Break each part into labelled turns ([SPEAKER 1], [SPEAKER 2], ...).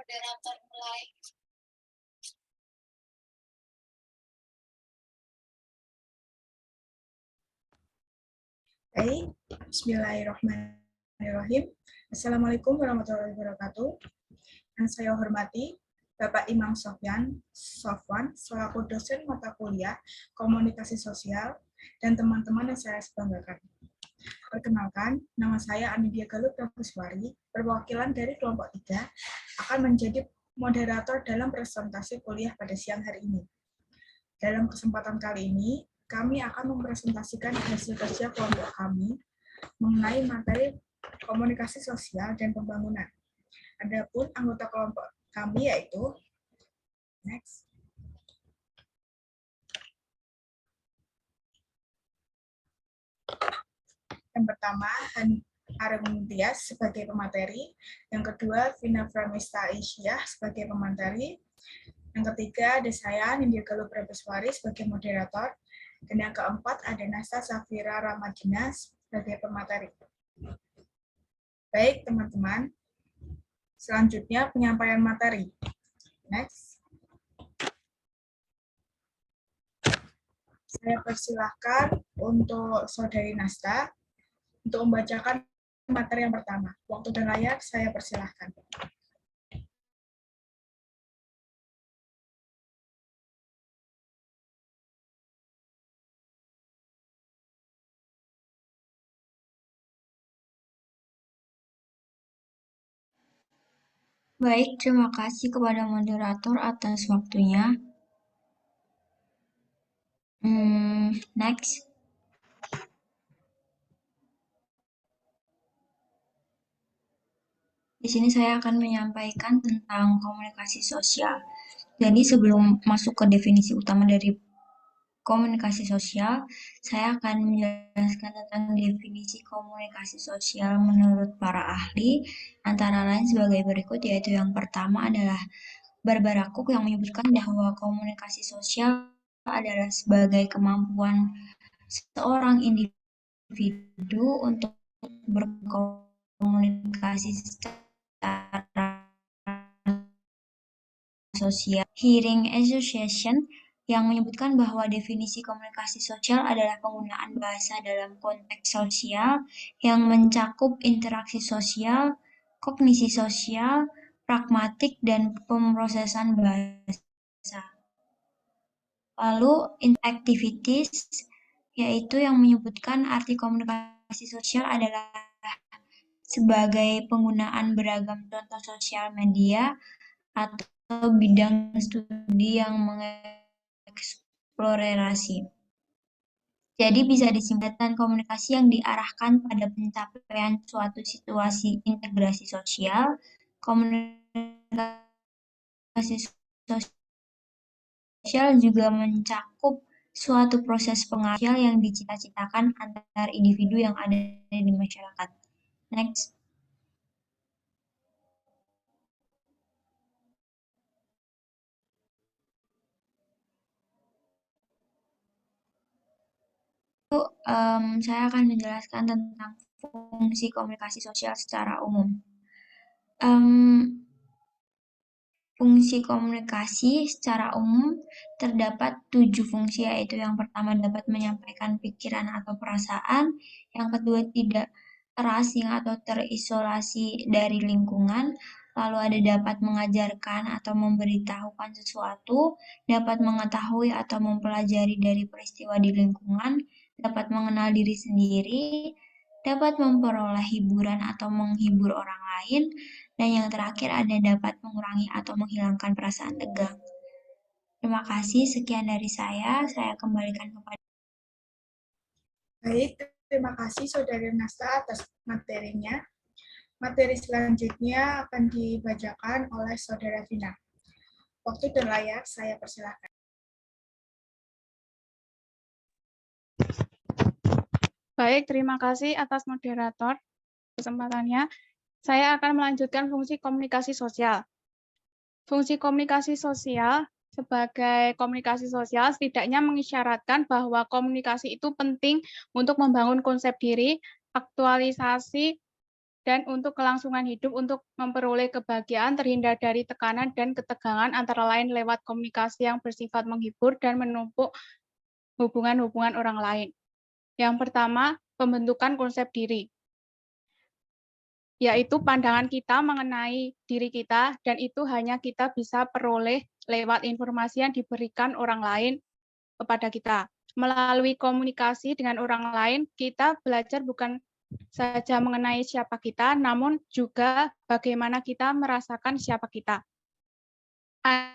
[SPEAKER 1] moderator mulai.
[SPEAKER 2] Baik, Bismillahirrahmanirrahim. Assalamualaikum warahmatullahi wabarakatuh. Yang saya hormati Bapak Imam Sofwan, selaku dosen mata kuliah Komunikasi Sosial, dan teman-teman yang saya banggakan. Perkenalkan, nama saya Anidia Galuh Prabeswari, perwakilan dari kelompok 3, akan menjadi moderator dalam presentasi kuliah pada siang hari ini. Dalam kesempatan kali ini, kami akan mempresentasikan hasil kerja kelompok kami mengenai materi komunikasi sosial dan pembangunan. Adapun anggota kelompok kami yaitu next. Yang pertama, Areng Tias sebagai pemateri, yang kedua Vina Pramesta Aisyah sebagai pemateri, yang ketiga ada saya Nindya Galuh Prabeswari sebagai moderator, dan yang keempat ada Nasa Safira Ramadina sebagai pemateri. Baik teman-teman, selanjutnya penyampaian materi. Next. Saya persilahkan untuk Saudari Nasta untuk membacakan materi yang pertama. Waktu dan layar saya persilahkan.
[SPEAKER 3] Baik, terima kasih kepada moderator atas waktunya. Next. Di sini saya akan menyampaikan tentang komunikasi sosial. Jadi sebelum masuk ke definisi utama dari komunikasi sosial, saya akan menjelaskan tentang definisi komunikasi sosial menurut para ahli, antara lain sebagai berikut, yaitu yang pertama adalah Barbara Cook yang menyebutkan bahwa komunikasi sosial adalah sebagai kemampuan seorang individu untuk berkomunikasi secara sosial. Hearing Association yang menyebutkan bahwa definisi komunikasi sosial adalah penggunaan bahasa dalam konteks sosial yang mencakup interaksi sosial, kognisi sosial, pragmatik, dan pemrosesan bahasa. Lalu activities, yaitu yang menyebutkan arti komunikasi sosial adalah sebagai penggunaan beragam contoh sosial media atau bidang studi yang mengeksplorasi. Jadi bisa disimpulkan komunikasi yang diarahkan pada pencapaian suatu situasi integrasi sosial. Komunikasi sosial juga mencakup suatu proses pengaruh yang dicita-citakan antar individu yang ada di masyarakat. Next. Saya akan menjelaskan tentang fungsi komunikasi sosial secara umum. Fungsi komunikasi secara umum terdapat 7 fungsi, yaitu yang pertama dapat menyampaikan pikiran atau perasaan, yang kedua tidak terasing atau terisolasi dari lingkungan, lalu ada dapat mengajarkan atau memberitahukan sesuatu, dapat mengetahui atau mempelajari dari peristiwa di lingkungan, dapat mengenal diri sendiri, dapat memperoleh hiburan atau menghibur orang lain, dan yang terakhir ada dapat mengurangi atau menghilangkan perasaan tegang. Terima kasih, sekian dari saya kembalikan kepada.
[SPEAKER 2] Baik, terima kasih Saudari Nasta atas materinya. Materi selanjutnya akan dibacakan oleh Saudara Vina. Waktu dan layar saya persilahkan.
[SPEAKER 4] Baik, terima kasih atas moderator kesempatannya. Saya akan melanjutkan fungsi komunikasi sosial. Fungsi komunikasi sosial sebagai komunikasi sosial setidaknya mengisyaratkan bahwa komunikasi itu penting untuk membangun konsep diri, aktualisasi dan untuk kelangsungan hidup untuk memperoleh kebahagiaan terhindar dari tekanan dan ketegangan antara lain lewat komunikasi yang bersifat menghibur dan menumpuk hubungan-hubungan orang lain. Yang pertama, pembentukan konsep diri, yaitu pandangan kita mengenai diri kita, dan itu hanya kita bisa peroleh lewat informasi yang diberikan orang lain kepada kita. Melalui komunikasi dengan orang lain, kita belajar bukan saja mengenai siapa kita, namun juga bagaimana kita merasakan siapa kita.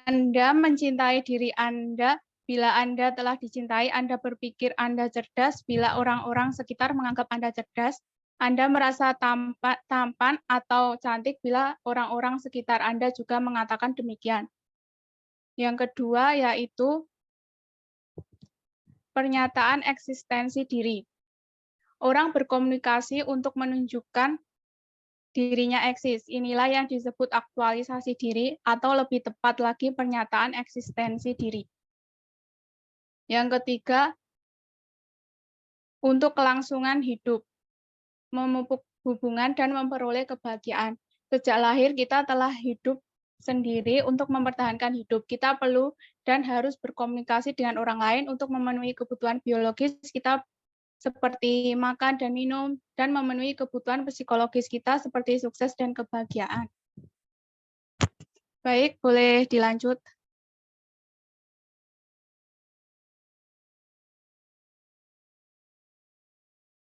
[SPEAKER 4] Anda mencintai diri Anda bila Anda telah dicintai, Anda berpikir Anda cerdas bila orang-orang sekitar menganggap Anda cerdas, Anda merasa tampan atau cantik bila orang-orang sekitar Anda juga mengatakan demikian. Yang kedua yaitu pernyataan eksistensi diri. Orang berkomunikasi untuk menunjukkan dirinya eksis. Inilah yang disebut aktualisasi diri, atau lebih tepat lagi pernyataan eksistensi diri. Yang ketiga, untuk kelangsungan hidup, memupuk hubungan dan memperoleh kebahagiaan. Sejak lahir kita telah hidup sendiri untuk mempertahankan hidup. Kita perlu dan harus berkomunikasi dengan orang lain untuk memenuhi kebutuhan biologis kita seperti makan dan minum, dan memenuhi kebutuhan psikologis kita seperti sukses dan kebahagiaan. Baik, boleh dilanjut.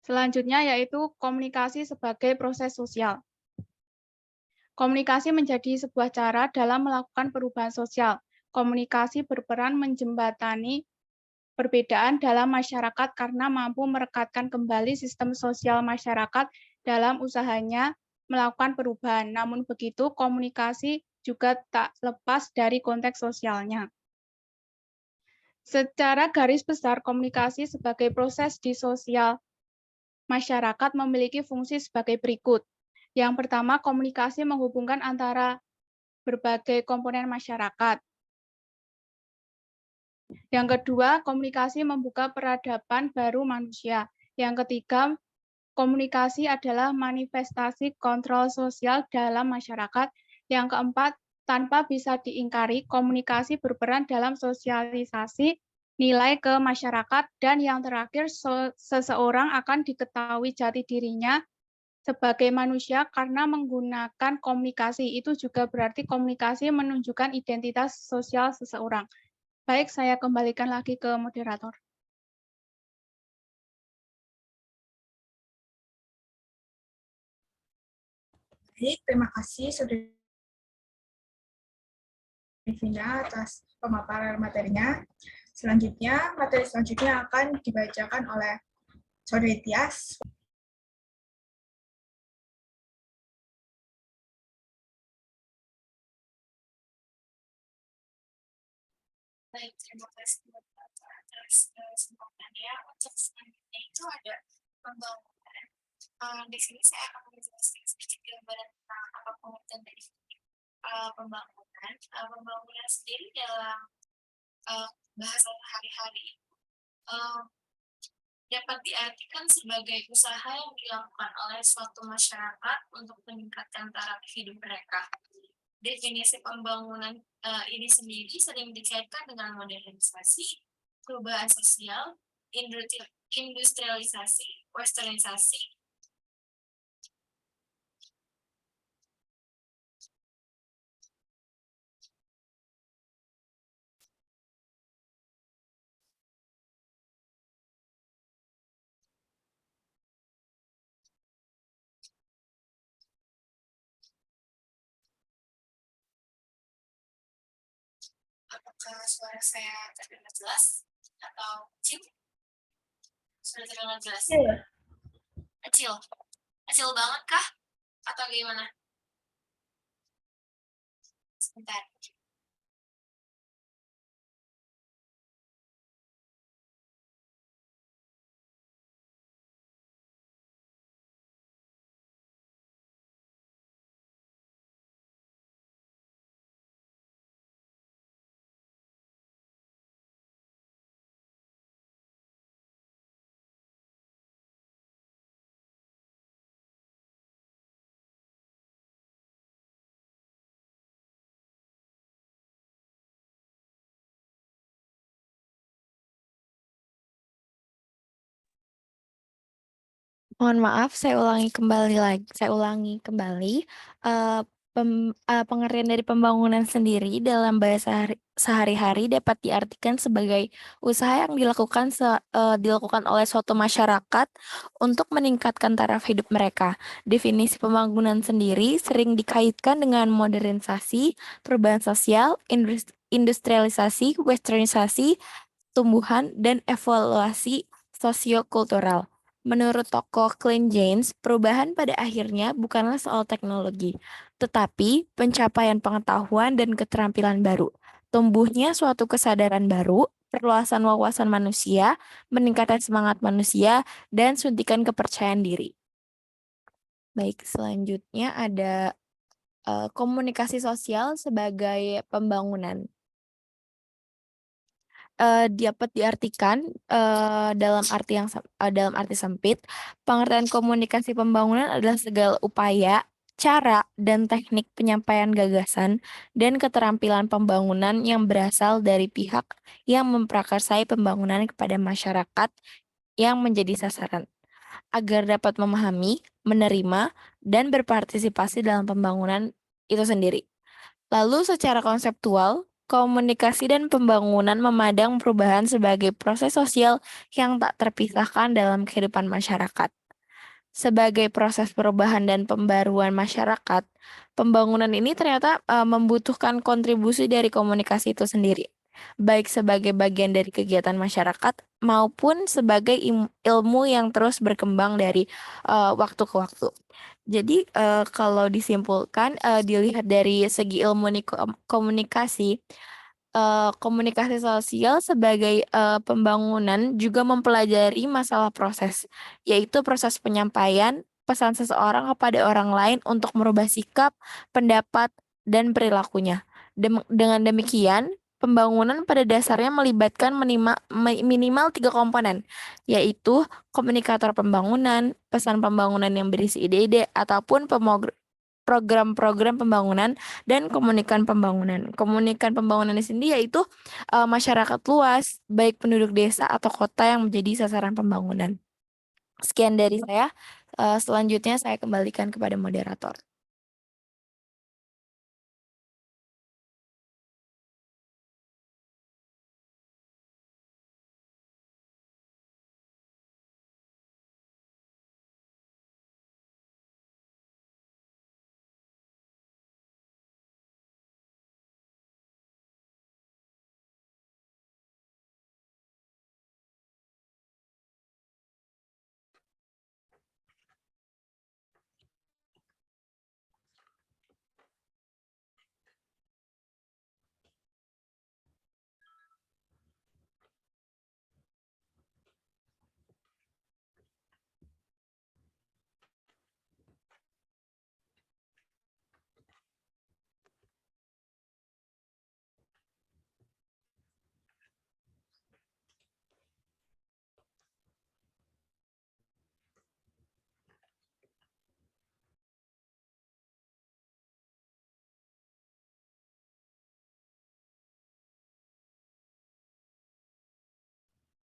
[SPEAKER 4] Selanjutnya yaitu komunikasi sebagai proses sosial. Komunikasi menjadi sebuah cara dalam melakukan perubahan sosial. Komunikasi berperan menjembatani perbedaan dalam masyarakat karena mampu merekatkan kembali sistem sosial masyarakat dalam usahanya melakukan perubahan. Namun begitu, komunikasi juga tak lepas dari konteks sosialnya. Secara garis besar, komunikasi sebagai proses di sosial masyarakat memiliki fungsi sebagai berikut. Yang pertama, komunikasi menghubungkan antara berbagai komponen masyarakat. Yang kedua, komunikasi membuka peradaban baru manusia. Yang ketiga, komunikasi adalah manifestasi kontrol sosial dalam masyarakat. Yang keempat, tanpa bisa diingkari, komunikasi berperan dalam sosialisasi nilai ke masyarakat. Dan yang terakhir, seseorang akan diketahui jati dirinya sebagai manusia karena menggunakan komunikasi. Itu juga berarti komunikasi menunjukkan identitas sosial seseorang. Baik, saya kembalikan lagi ke moderator.
[SPEAKER 2] Baik, terima kasih sudah Divina atas pemaparan materinya. Selanjutnya, materi selanjutnya akan dibacakan oleh Saudari Tias.
[SPEAKER 1] Baik, terima kasih atas kesempatannya. Untuk selanjutnya itu ada pembangunan. Di sini saya akan menjelaskan sedikit gambaran tentang apa pengertian dari pembangunan. Pembangunan sendiri dalam bahasa sehari-hari dapat diartikan sebagai usaha yang dilakukan oleh suatu masyarakat untuk meningkatkan taraf hidup mereka. Definisi pembangunan ini sendiri sering dikaitkan dengan modernisasi, perubahan sosial, industrialisasi, westernisasi. Apakah suara saya terdengar jelas atau kecil? Sudah terdengar jelas? Kecil. Kecil banget kah? Atau gimana? Sebentar.
[SPEAKER 5] Mohon maaf, saya ulangi kembali, pengertian dari pembangunan sendiri dalam bahasa sehari-hari dapat diartikan sebagai usaha yang dilakukan oleh suatu masyarakat untuk meningkatkan taraf hidup mereka. Definisi pembangunan sendiri sering dikaitkan dengan modernisasi, perubahan sosial, industrialisasi, westernisasi, tumbuhan, dan evaluasi sosiokultural. Menurut tokoh Clint James, perubahan pada akhirnya bukanlah soal teknologi, tetapi pencapaian pengetahuan dan keterampilan baru. Tumbuhnya suatu kesadaran baru, perluasan wawasan manusia, meningkatkan semangat manusia, dan suntikan kepercayaan diri. Baik, selanjutnya ada komunikasi sosial sebagai pembangunan. Dapat diartikan, dalam arti sempit, pengertian komunikasi pembangunan adalah segala upaya, cara, dan teknik penyampaian gagasan dan keterampilan pembangunan yang berasal dari pihak yang memprakarsai pembangunan kepada masyarakat yang menjadi sasaran, agar dapat memahami, menerima, dan berpartisipasi dalam pembangunan itu sendiri. Lalu secara konseptual, komunikasi dan pembangunan memandang perubahan sebagai proses sosial yang tak terpisahkan dalam kehidupan masyarakat. Sebagai proses perubahan dan pembaruan masyarakat, pembangunan ini ternyata membutuhkan kontribusi dari komunikasi itu sendiri, baik sebagai bagian dari kegiatan masyarakat maupun sebagai ilmu yang terus berkembang dari waktu ke waktu. Jadi kalau disimpulkan, dilihat dari segi ilmu komunikasi, komunikasi sosial sebagai pembangunan juga mempelajari masalah proses, yaitu proses penyampaian pesan seseorang kepada orang lain untuk merubah sikap, pendapat, dan perilakunya. Dengan demikian, pembangunan pada dasarnya melibatkan minimal 3 komponen, yaitu komunikator pembangunan, pesan pembangunan yang berisi ide-ide, ataupun program-program pembangunan, dan komunikan pembangunan. Komunikan pembangunan ini sendiri yaitu masyarakat luas, baik penduduk desa atau kota yang menjadi sasaran pembangunan. Sekian dari saya. Selanjutnya saya kembalikan kepada moderator.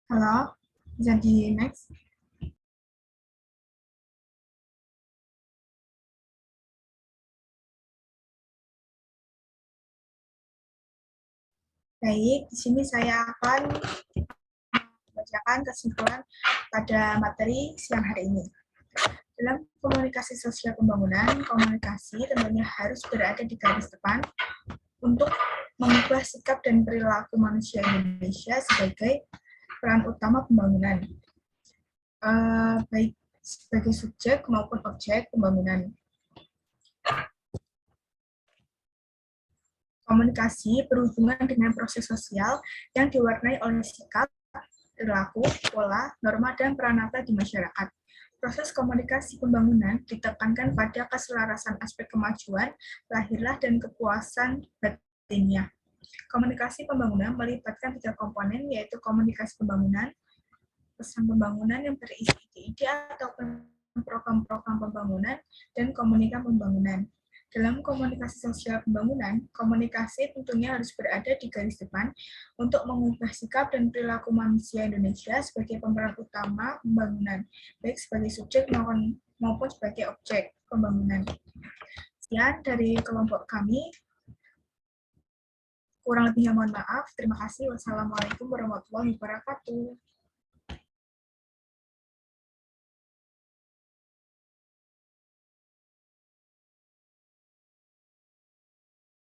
[SPEAKER 2] Halo, jadi next. Baik, di sini saya akan membacakan kesimpulan pada materi siang hari ini. Dalam komunikasi sosial pembangunan, komunikasi tentunya harus berada di garis depan untuk mengubah sikap dan perilaku manusia Indonesia sebagai peran utama pembangunan, baik sebagai subjek maupun objek pembangunan. Komunikasi berhubungan dengan proses sosial yang diwarnai oleh sikap, perilaku, pola, norma, dan peranata di masyarakat. Proses komunikasi pembangunan ditekankan pada keselarasan aspek kemajuan, lahirlah, dan kepuasan batinnya. Komunikasi pembangunan melibatkan 3 komponen, yaitu komunikasi pembangunan, pesan pembangunan yang berisi ide-ide atau program-program pembangunan, dan komunikan pembangunan. Dalam komunikasi sosial pembangunan, komunikasi tentunya harus berada di garis depan untuk mengubah sikap dan perilaku manusia Indonesia sebagai pemeran utama pembangunan, baik sebagai subjek maupun sebagai objek pembangunan. Sekian dari kelompok kami. Kurang lebihnya mohon maaf. Terima kasih. Wassalamualaikum warahmatullahi wabarakatuh.